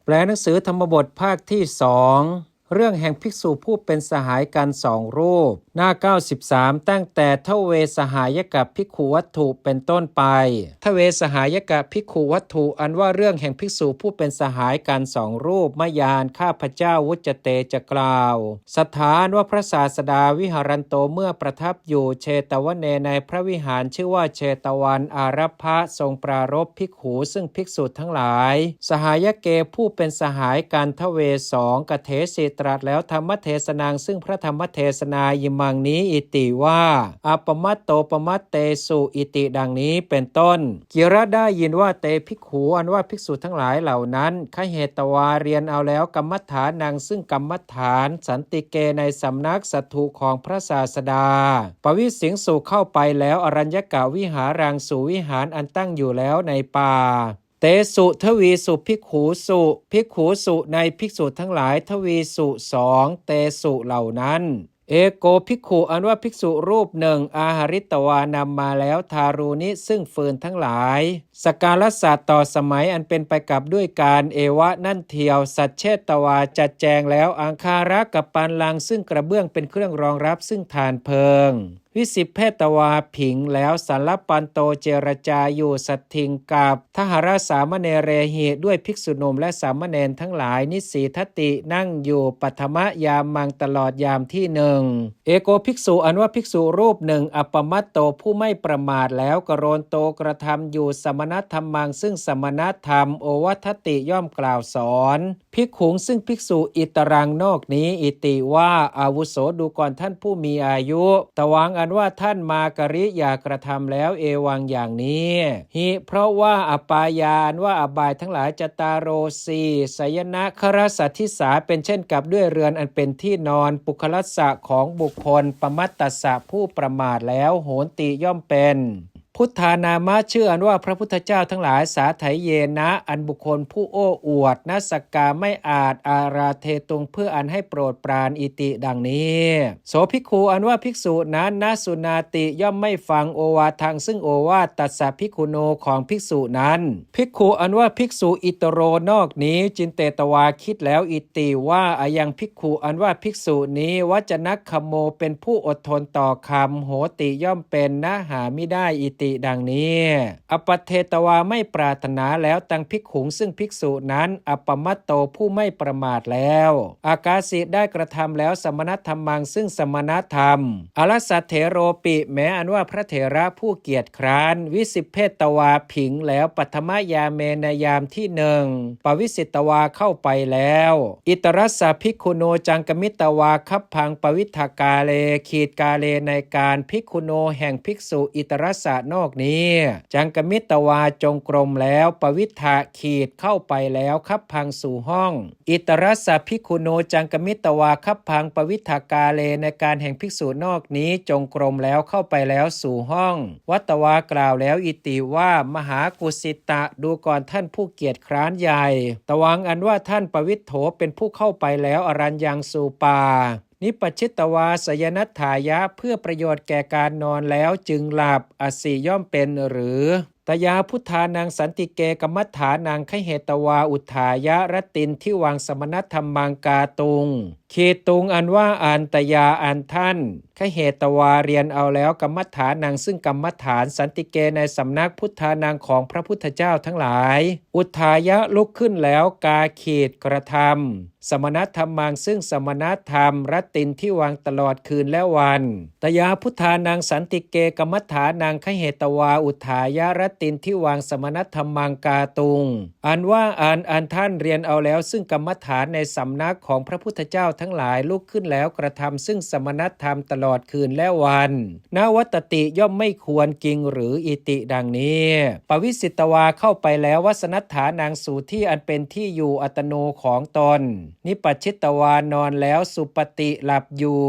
แปลหนังสือธรรมบทภาคที่2เรื่องแห่งภิกษุผู้เป็นสหายกันสองรูปหน้า93ตั้งแต่ทเวสหายกภิกขุวัตถุเป็นต้นไปทเวสหายกภิกขุวัตถุอันว่าเรื่องแห่งภิกษุผู้เป็นสหายกันสองรูปมยานข้าพเจ้าวุจเตจะกล่าวสถานว่าพระศาสดาวิหารันโตเมื่อประทับอยู่เชตวเนในพระวิหารชื่อว่าเชตวันอารัพพะทรงปรารภภิกขุซึ่งภิกษุทั้งหลายสหายเกผู้เป็นสหายกันทเวสองกเถสิตรัสแล้วธรรมเทศนางซึ่งพระธรรมเทศนายิมังนี้อิติว่าอัปมัตโตปมัตเตสุอิติดังนี้เป็นต้นกิระได้ยินว่าเตภิกขุอันว่าภิกษุทั้งหลายเหล่านั้นขเหตวาเรียนเอาแล้วกรรมฐานนางซึ่งกรรมฐานสันติเกในสำนักสัตถุของพระศาสดาปวิสิงสุเข้าไปแล้วอรัญญกาวิหารังสู่วิหารอันตั้งอยู่แล้วในป่าเตสุทวีสุภิกขุสุภิกขุสุในภิกษุทั้งหลายทวีสุสองเตสุเหล่านั้นเอโกภิกขุอันว่าภิกษุรูปหนึ่งอาหาริตวานำมาแล้วทารุณิซึ่งฟืนทั้งหลายสกาลศาสตร์ต่อสมัยอันเป็นไปกับด้วยการเอวะนั่นเทียวสัจเชตวาจัดแจงแล้วอังคาระกับปานลังซึ่งกระเบื้องเป็นเครื่องรองรับซึ่งฐานเพลิงวิสิเพตวาผิงแล้วสัลลปันโตเจรจาอยู่สัตถิงกับทหารสามเณเรหิด้วยภิกษุหนุ่มและสามเณรทั้งหลายนิสีทตินั่งอยู่ปัทมยามมังตลอดยามที่หนึ่งเอโกภิกษุอันว่าภิกษุรูปหนึ่งอัปปมัตโตผู้ไม่ประมาทแล้วกโรนโตกระทำอยู่สมณธรรมังซึ่งสมณธรรมโอวัทติย่อมกล่าวสอนภิกขุงซึ่งภิกษุอิตรังนอกนี้อิติว่าอาวุโสดูก่อนท่านผู้มีอายุตวังอันว่าท่านมากริอย่ากระทำแล้วเอวังอย่างนี้หิเพราะว่าอปายาอันว่าอบายทั้งหลายจตารโรสีสยนะครสัทธิสาเป็นเช่นกับด้วยเรือนอันเป็นที่นอนปุคลัสสะของบุคคลปมัตตัสสะผู้ประมาทแล้วโหนติย่อมเป็นพุทธานามะชื่ออันว่าพระพุทธเจ้าทั้งหลายสาไถเยนะอันบุคคลผู้โอ้อวดนัสกกาไม่อาจอาราเทตุงเพื่ออันให้โปรดปรานอิติดังนี้โสภิกขุอันว่าภิกษุนั้นนสุนาติย่อมไม่ฟังโอวาทังซึ่งโอวาทตัสสะภิกขุโนของภิกษุนั้นภิกขุอันว่าภิกษุอิตโรนอกนี้จินเตตวาคิดแล้วอิติว่าอายังภิกขุอันว่าภิกษุนี้วจนักขโมเป็นผู้อดทนต่อคำโหติย่อมเป็นนะหามิได้อิติดังนี้อปเทตวาไม่ปรารถนาแล้วตังภิกขุงซึ่งภิกษุนั้นอัปปมัตโตผู้ไม่ประมาทแล้วอากาสิได้กระทำแล้วสมณธรรมังซึ่งสมณธรรมอรสัตเถโรปิแม้อันว่าพระเถระผู้เกียรติคร้านวิสิเพตวาผิงแล้วปัทมยาเมนยามที่หนึ่งปวิสิตวาเข้าไปแล้วอิตรัสสะภิกขุโนจังกมิตวาคับพังปวิทากาเลขีดกาเลในการภิกขุโนแห่งภิกษุอิตรัสสะนอกนี้จังกมิตวาจงกรมแล้วปวิทาขีดเข้าไปแล้วคับพังสู่ห้องอิตรัสสะภิกขุโนจังกมิตวาคับพังปวิทากาเลในการแห่งภิกษุนอกนี้จงกรมแล้วเข้าไปแล้วสู่ห้องวัตวากล่าวแล้วอิติว่ามหากุสิตะดูก่อนท่านผู้เกียรติคร้านใหญ่ตวังอันว่าท่านปวิทโธเป็นผู้เข้าไปแล้วอรัญญังสู่ป่านิปชิตวาสยนัตถายะเพื่อประโยชน์แก่การนอนแล้วจึงหลับอสิย่อมเป็นหรือตยาพุทธานังสันติเกกมัฏฐานังขเหตวาอุทายะรตินที่วางสมณธรรมังกาตุงขีตุงอันว่าอันตยาอันท่านขเหตวาเรียนเอาแล้วกรรมฐานนางซึ่งกรรมฐานสันติเกในสำนักพุทธานางของพระพุทธเจ้าทั้งหลายอุทายะลุกขึ้นแล้วกาขีดกระทำสมณธรรมังซึ่งสมณธรรมรตินที่วางตลอดคืนและวันตยาพุทธานังสันติเกกรรมฐานางขเหตวาอุทายะรตินที่วางสมณธรรมังกาตุงอันว่าอันท่านเรียนเอาแล้วซึ่งกรรมฐานในสำนักของพระพุทธเจ้าทั้งหลายลุกขึ้นแล้วกระทำซึ่งสมณธรรมตลอดคืนและวันนวัตติย่อมไม่ควรกิงหรืออิติดังนี้ปวิสิตวาเข้าไปแล้ววสนัฏฐานางสู่ที่อันเป็นที่อยู่อัตโนของตนนิปัชชิตวานอนแล้วสุปฏิหลับอยู่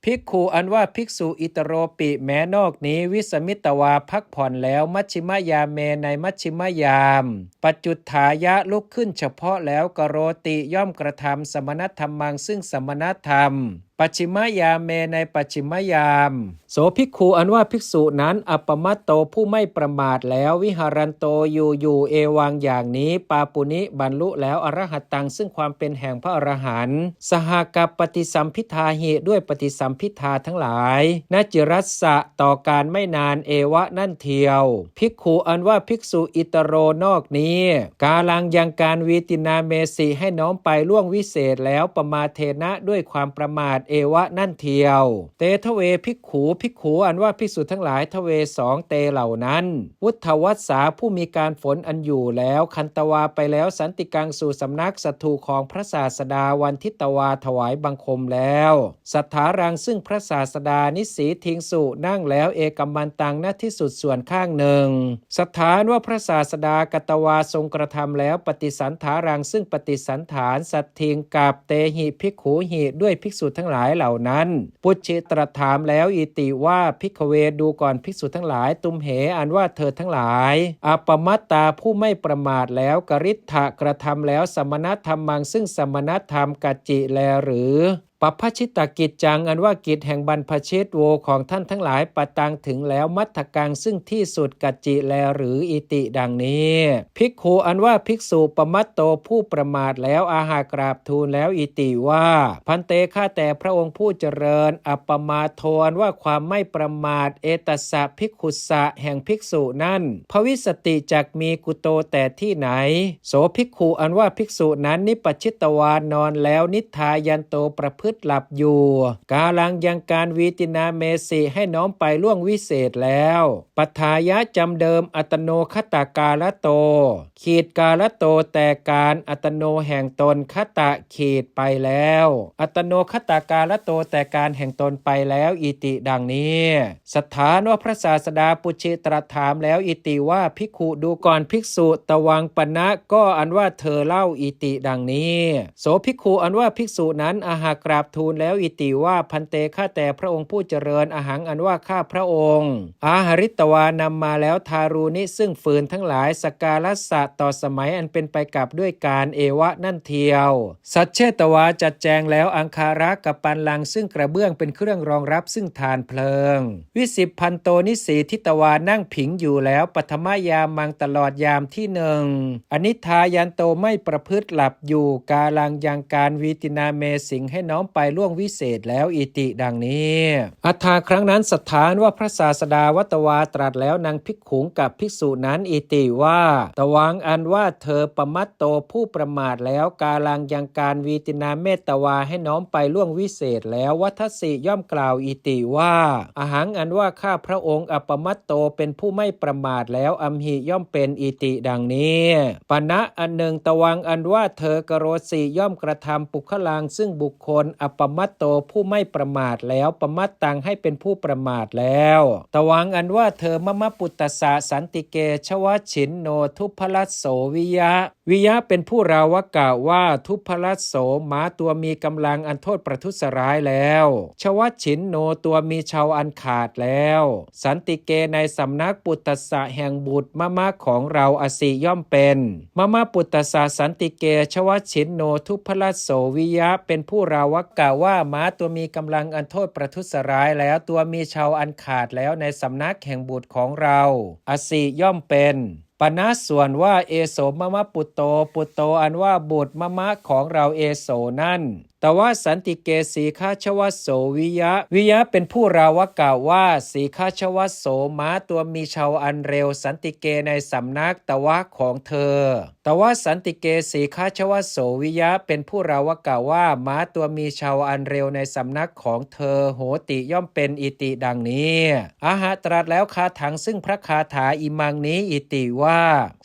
ภิกขุอันว่าภิกษุอิตโรปิแม้นอกนี้วิสมิตวาพักผ่อนแล้วมัชชิมยามเมในมัชชิมยามปัจจุฐายะลุกขึ้นเฉพาะแล้วกโรติย่อมกระทำสมณธรรมังซึ่งสมณธรรมป ปัจฉิมยามเมในปัจฉิมยามโสภิกขุอันว่าภิกษุนั้นอัปปมัตโตผู้ไม่ประมาทแล้ววิหารันโตอยู่เอวังอย่างนี้ปาปุณิบรรลุแล้วอรหัตตังซึ่งความเป็นแห่งพระอรหันต์สหกับปฏิสัมพิทาหิด้วยปฏิสัมพิทาทั้งหลายนจิรัสสะต่อการไม่นานเอวะนั่นเทียวภิกขุอันว่าภิกษุอิตโรนอกนี้กาลังยังการวีตินาเมสีให้น้อมไปล่วงวิเศษแล้วปมาเทนะด้วยความประมาทเอวะนั่นเทียวเตทเวภิกขุอันว่าภิกษุทั้งหลายทเวสองเตเหล่านั้นวุฒวัสสาผู้มีการฝนอันอยู่แล้วคันตวาไปแล้วสันติกังสู่สำนักสัตถูของพระศาสดาวันทิตวาถวายบังคมแล้วสัทธารังซึ่งพระศาสดานิสีทิงสุนั่งแล้วเอกัมมันตังณที่สุดส่วนข้างหนึ่งสัทธานว่าพระศาสดากตวาทรงกระทำแล้วปฏิสันถารังซึ่งปฏิสันฐานสัตทิงกับเตหิภิกขุหิด้วยภิกษุทั้งหลายเหล่านั้นปุจฉิตรัสถามแล้วอิติว่าภิกขเวดูก่อนภิกษุทั้งหลายตุมเหอันว่าเธอทั้งหลายอัปปมัตตาผู้ไม่ประมาทแล้วกริษฐะกระทำแล้วสมณธรรมังซึ่งสมณธรรมกัจจิแลหรือปพชิตกิจจังอันว่ากิจแห่งบรรพชิตโวของท่านทั้งหลายปตังถึงแล้วมัทธกังซึ่งที่สุดกัจจิแลหรืออิติดังนี้ภิกขุอันว่าภิกษุปมัตโตผู้ประมาทแล้วอาหากราบทูลแล้วอิติว่าพันเตข้าแต่พระองค์ผู้เจริญอัปปมาโทอันว่าความไม่ประมาทเอตัสสะภิกขุสะแห่งภิกษุนั้นภวิสติจักมีกุโตแต่ที่ไหนโสภิกขุอันว่าภิกษุนั้นนิปชิตวานนอนแล้วนิทายันโตประพฤติหลับอยู่กาลังยังการวีตินาเมสีให้น้อมไปล่วงวิเศษแล้วปัฏฐายะจำเดิมอัตโนคตากาลโตขีดกาลโตแต่การอัตโนแห่งตนคตะขีดไปแล้วอัตโนคตากาลโตแต่การแห่งตนไปแล้วอิติดังนี้สถานว่าพระศาสดาปุชิตรัสถามแล้วอิติว่าภิกขุดูก่อนภิกษุตวังปณะก็อันว่าเธอเล่าอิติดังนี้โสภิกขุอันว่าภิกษุนั้นอาหากราบทูลแล้วอิติว่าพันเตข้าแต่พระองค์ผู้เจริญอาหังอันว่าข้าพระองค์อาหริตวานำมาแล้วทารูนิซึ่งฟืนทั้งหลายสกาลสะต่อสมัยอันเป็นไปกับด้วยการเอวะนั่นเทียวสัจเชตวาจัดแจงแล้วอังคาระกับปันลังซึ่งกระเบื้องเป็นเครื่องรองรับซึ่งทานเพลิงวิสิบพันโตนิสีทิตวานั่งผิงอยู่แล้วปฐมยามมังตลอดยามที่หนึ่งอนิทายันโตไม่ประพฤติหลับอยู่กาลังยังการวีตินาเมสิงให้น้อมไปล่วงวิเศษแล้วอิติดังนี้อัฏฐาครั้งนั้นสถานว่าพระศาสดาวัตวาตรัสแล้วนางภิกขุงกับภิกษุนั้นอิติว่าตวังอันว่าเธอปมัตโตผู้ประมาทแล้วกาลังยังการวีตินาเมตวาให้น้อมไปล่วงวิเศษแล้ววัทสิย่อมกล่าวอิติว่าอาหังอันว่าข้าพระองค์อัปปมัตโตเป็นผู้ไม่ประมาทแล้วอัมหิย่อมเป็นอิติดังนี้ปณะอันหนึ่งตวังอันว่าเธอกโรสิย่อมกระทำปุคลังซึ่งบุคคลอัปปมัตโตผู้ไม่ประมาทแล้วปมัตตังให้เป็นผู้ประมาทแล้วตวังอันว่าเธอมมปุตตสะสันติเกชวชินโนทุพลัสโสวิยะเป็นผู้ราวกะว่าทุพลัสโสม้าตัวมีกำลังอันโทษประทุษร้ายแล้วชวชินโนตัวมีชาวอันขาดแล้วสันติเกในสำนักปุตตสะแห่งบุตรมะของเราอสิย่อมเป็นมะปุตตสะสันติเกชวชินโนทุพลัสโสวิยะเป็นผู้ราวกะว่าม้าตัวมีกำลังอันโทษประทุษร้ายแล้วตัวมีชาวอันขาดแล้วในสำนักแห่งบุตรของเราอสิย่อมเป็นปณะส่วนว่าเอโสมะปุตโตอันว่าบุตรมะของเราเอโสนั่นแต่ว่าสันติเกสีฆาชวโสวิยะเป็นผู้ราวกล่าวว่าสีฆาชวโสม้าตัวมีชาวอันเร็วสันติเกในสำนักตวะของเธอแต่ว่าสันติเกสีฆาชวโสวิยะเป็นผู้ราวกล่าวว่าม้าตัวมีชาวอันเร็วในสำนักของเธอโหติย่อมเป็นอิติดังนี้อาหะตรัสแล้วคาถังซึ่งพระคาถาอิมังนี้อิติว่า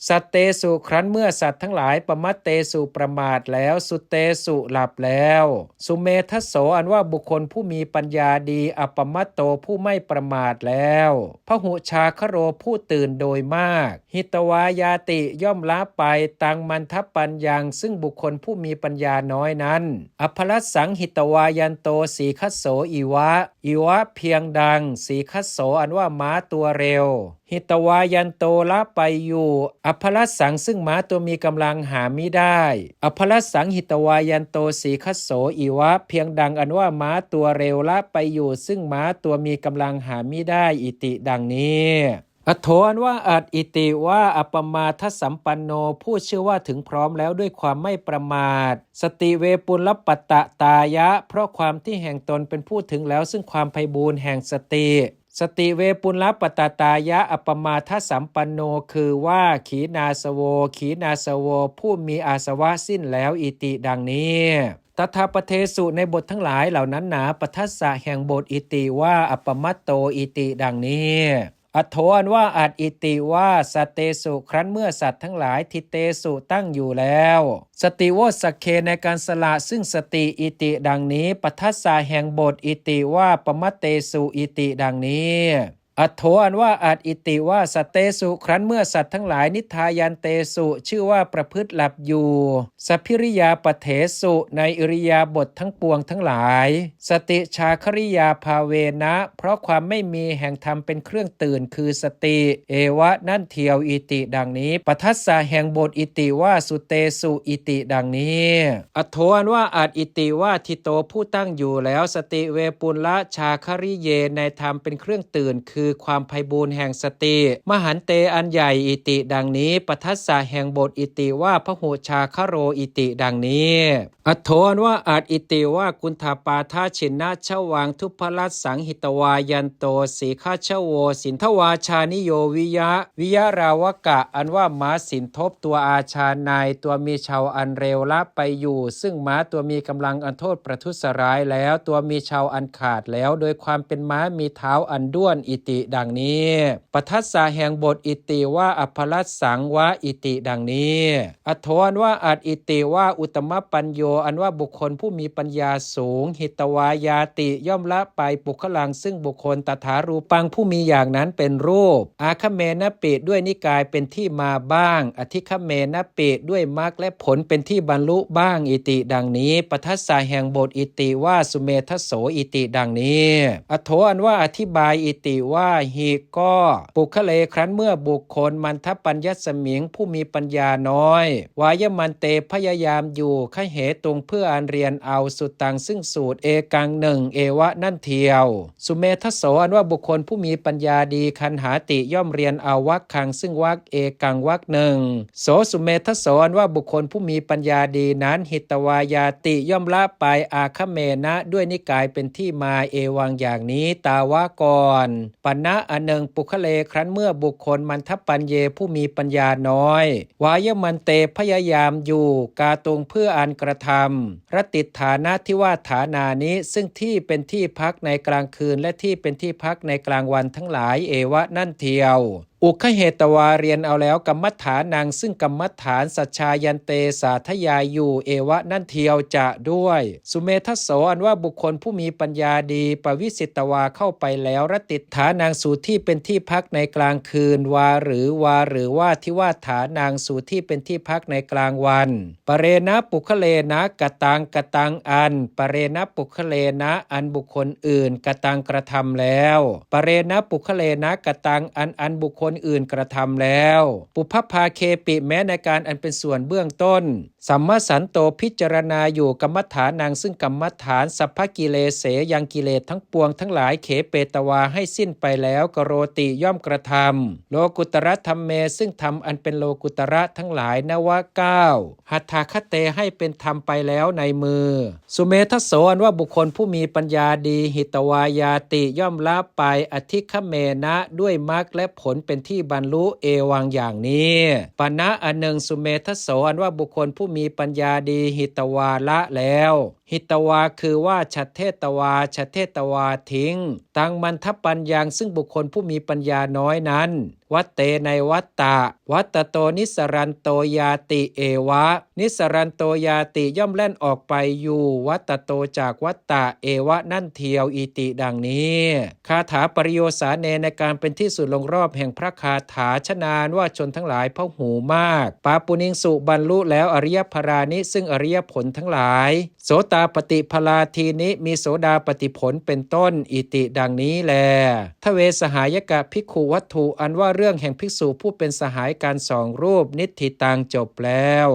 สัตเตสุครั้นเมื่อสัตว์ทั้งหลายปมัตเตสุประมาทแล้วสุเตสุหลับแล้วสุเมทัสโสอันว่าบุคคลผู้มีปัญญาดีอัปปมัตโตผู้ไม่ประมาทแล้วพหุชาคโรผู้ตื่นโดยมากหิตวายาติย่อมละไปตังมันทปัญญังซึ่งบุคคลผู้มีปัญญาน้อยนั้นอภลัสสังหิตวายันโตสีคัสโสอีวะเพียงดังสีคัสโสอันว่าม้าตัวเร็ว หิตวายันโตละไปอยู่อภลัสสังซึ่งม้าตัวมีกำลังหามิได้อภลัสสังหิตวายันโตสีคัสโสอีวะเพียงดังอันว่าม้าตัวเร็วละไปอยู่ซึ่งม้าตัวมีกำลังหามิได้อิติดังนี้อโถอันว่าอัดอิติว่าอัปปมาทัสสัมปันโนผู้ชื่อว่าถึงพร้อมแล้วด้วยความไม่ประมาทสติเวปุลปัตตะตายะเพราะความที่แห่งตนเป็นผู้ถึงแล้วซึ่งความไพบูรณ์แห่งสติสติเวปุลปัตตตายะอัปปมาทัสสัมปันโนคือว่าขีนาสโวขีนาสโวผู้มีอาสวะสิ้นแล้วอิติดังนี้ตถาปเทสุในบททั้งหลายเหล่านั้นหนาปัทัสสะแห่งบทอิติว่าอัปปมัตโตอิติดังนี้อโถอันว่าอาจอิติว่าสัตเตสุครั้นเมื่อสัตว์ทั้งหลายทิเตสุตั้งอยู่แล้วสติโวสักเคในการสละซึ่งสติอิติดังนี้ปัทัสสะแห่งบทอิติว่าปมัตเตสุอิติดังนี้อโถอันว่าอาจอิติว่าสัตเตสุครั้นเมื่อสัตว์ทั้งหลายนิทายันเตสุชื่อว่าประพฤติหลับอยู่สัพพิริยาปเถสุในอิริยาบถทั้งปวงทั้งหลายสติชาคริยาภาเวนะเพราะความไม่มีแห่งธรรมเป็นเครื่องตื่นคือสติเอวะนั่นเทียวอิติดังนี้ปัทัสสะแห่งบทอิติว่าสุเตสุอิติดังนี้อโถอันว่าอาจอิติว่าทิโตผู้ตั้งอยู่แล้วสติเวปุลละชาคริเยในธรรมเป็นเครื่องตื่นคือความไพบูรณ์แห่งสติมหันเตอันใหญ่อิติดังนี้ปัทัสสะแห่งบทอิติว่าพหุชาคโรอิติดังนี้อโถอันว่าอาจอิติว่ากุณฑาปาทาชินนาชวังทุพพลัสสังหิตวายันโตสีฆาชโวสินทวาชานิโยวิยราวกะอันว่าม้าสินทบตัวอาชาในตัวมีชาวอันเร็วละไปอยู่ซึ่งม้าตัวมีกำลังอันโทษประทุษร้ายแล้วตัวมีชาวอันขาดแล้วโดยความเป็นม้ามีเท้าอันด้วนอิติดังนี้ปัทัสสะแห่งบทอิติว่าอภลัสสังวะอิติดังนี้อโถอันว่าอาจอิติว่าอุตมปัญโยอันว่าบุคคลผู้มีปัญญาสูงหิตวายาติย่อมละไปปุคลังซึ่งบุคคลตถารูปังผู้มีอย่างนั้นเป็นรูปอาคเมนปิด้วยนิกายเป็นที่มาบ้างอธิคเมนปิด้วยมรรคและผลเป็นที่บรรลุบ้างอิติดังนี้ปัทัสสะแห่งบทอิติว่าสุเมทโสอิติดังนี้อโถอันว่าอธิบายอิติว่าหิก็ปุคเลครั้นเมื่อบุคคลมันทปัญญสมิงผู้มีปัญญาน้อยวายมันเตพยายามอยู่ขเหตุงเพื่ออันเรียนเอาสุดตังซึ่งสูตรเอกังหนึ่งเอวะนั่นเทียวสุเมทโสอันว่าบุคคลผู้มีปัญญาดีคันหาติย่อมเรียนเอาวรรคคังซึ่งวรรคเอกังวรรคหนึ่งโสสุเมทโสอันว่าบุคคลผู้มีปัญญาดีนั้นหิตวายาติย่อมละไปอาคเมนะด้วยนิกายเป็นที่มาเอวังอย่างนี้ตาวะก่อนปัณณะอันหนึ่งปุคเลครั้นเมื่อบุคคลมันทปัญเยผู้มีปัญญาน้อยวายมันเตพยายามอยู่กาตุงเพื่ออันกระทำรติฐานะที่ว่าฐานานี้ซึ่งที่เป็นที่พักในกลางคืนและที่เป็นที่พักในกลางวันทั้งหลายเอวะนั่นเทียวอุคเหตวาเรียนเอาแล้วกรรมฐานังซึ่งกรรมฐานสัจชายันเตสาธยายอยู่เอวะนั่นเทียวจะด้วยสุเมทโสอันว่าบุคคลผู้มีปัญญาดีปวิสิตวาเข้าไปแล้วรติฐานังสู่ที่เป็นที่พักในกลางคืนวาหรือว่าที่ว่าฐานังสู่ที่เป็นที่พักในกลางวันปเรณะปุคเลนะกตังอันปเรณะปุคเลนะอันบุคคลอื่นกตังกระทำแล้วปเรณะปุคเลนะกตังอันบุคคลอื่นกระทำแล้วปุพพาเคปิแม้ในการอันเป็นส่วนเบื้องต้นสัมมสันโตพิจารณาอยู่กรรมฐานังซึ่งกรรมฐานสัพพกิเลเสยังกิเลสทั้งปวงทั้งหลายเขเปตวาให้สิ้นไปแล้วกโรติย่อมกระทำโลกุตระธรรมเมซึ่งธรรมอันเป็นโลกุตระทั้งหลายนวะเก้าหัตถคเตให้เป็นธรรมไปแล้วในมือสุเมทโสอันว่าบุคคลผู้มีปัญญาดีหิตวายาติย่อมละไปอธิคเมนะด้วยมรรคและผลเป็นที่บรรลุเอวังอย่างนี้ปณะอันหนึ่งสุเมทโสอันว่าบุคคลผู้มีปัญญาดีหิตวาละแล้วหิตวาคือว่าฉัตเทตวาทิ้งตังมันทปัญญังซึ่งบุคคลผู้มีปัญญาน้อยนั้นวัตเตในวัตตโตนิสรันโตยาติเอวะนิสรันโตยาติย่อมแล่นออกไปอยู่วัตโตจากวัตตะเอวะนั่นเทียวอิติดังนี้คาถาปริโยสาเนในการเป็นที่สุดลงรอบแห่งพระคาถาชนานว่าชนทั้งหลายพหูมากปาปุนิงสุบรรลุแล้วอริยพรานิซึ่งอริยผลทั้งหลาย โสตาปฏิพลาทีนี้มีโสดาปฏิผลเป็นต้นอิติดังนี้แลทเวสหายกะภิกขุวัตถุอันว่าเรื่องแห่งภิกษุผู้เป็นสหายกัน2 รูปนิทธิตังจบแล้ว